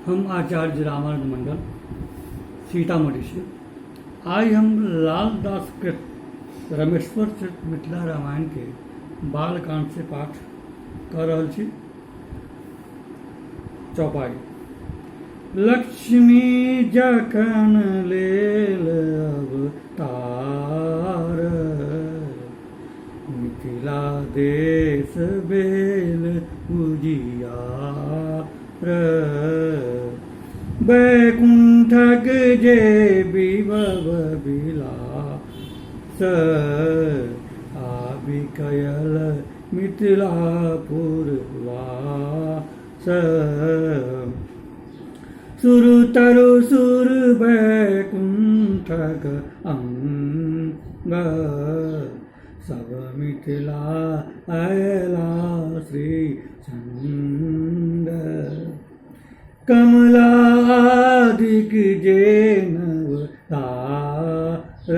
हम आचार्य रामानंद मंडल सीतामढ़ी से आज हम लाल दास कृत रमेश्वर चरित मिथिला रामायण के बालकांड से पाठ कर रहल छी। चौपाई। लक्ष्मी जखन लेल अवतार, मिथिला देश भेल उजियार। बैकुंठक जे विभव विलास, आबि कयल मिथिलापुर वास। सुर तरु सुर बैकुंठक अंग, सब मिथिला अयला श्री संग। कमलादिक जे नवतार,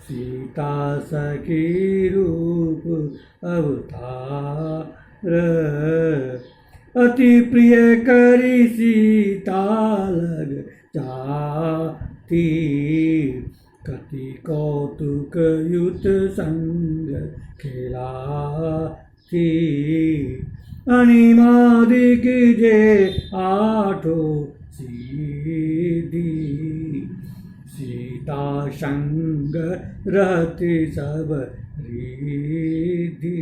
सीता सखी रूप अवतार। अति प्रिय करी सीता लग जाती, कति कौतुक युत संग खेलाती। अनिमादिक जे आठो सीधी, सीता संग रहती सब रिद्धि।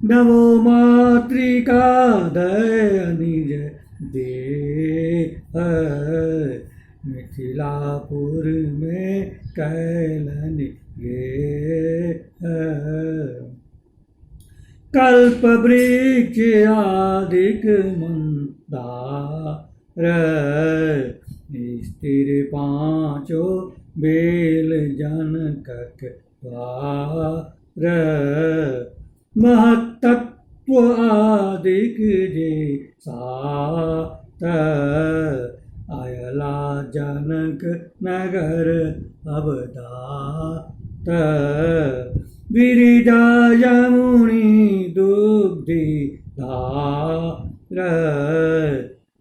नवो मातृका दय निज देह, मिथिलापुर में कैलन गेह। कल्प वृक्ष आदिक मंदार, स्थिर पांचो बेल जनकक द्वार। महत्त्व आदिक जे सात, अयला जनक नगर अवधात। विरिजा यमुनी दुग्धि धार,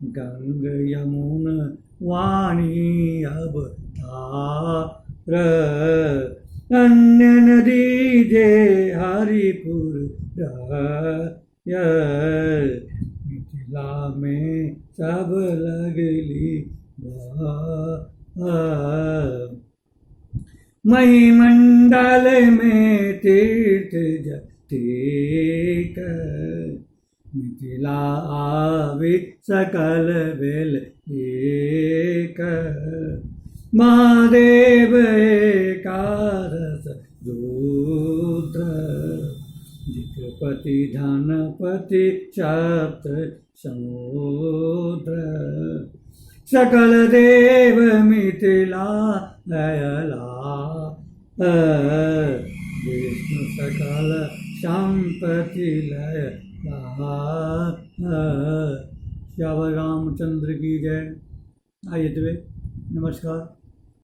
गंग यमुन वाणी अवतार। अन्य नदी जे हरिपुर रय, मिथिला में सब लगली बह। महिमंडल में तीर्थ जतीक, मिथिला आवे सकल बेल एक। महादेव एकादश रुद्र, दिक्पति धनपति सप्त समुद्र। सकल देव मिथिला अयला, विष्णु सकल संपत्ति लय। श्याम रामचंद्र की जय। आइए नमस्कार।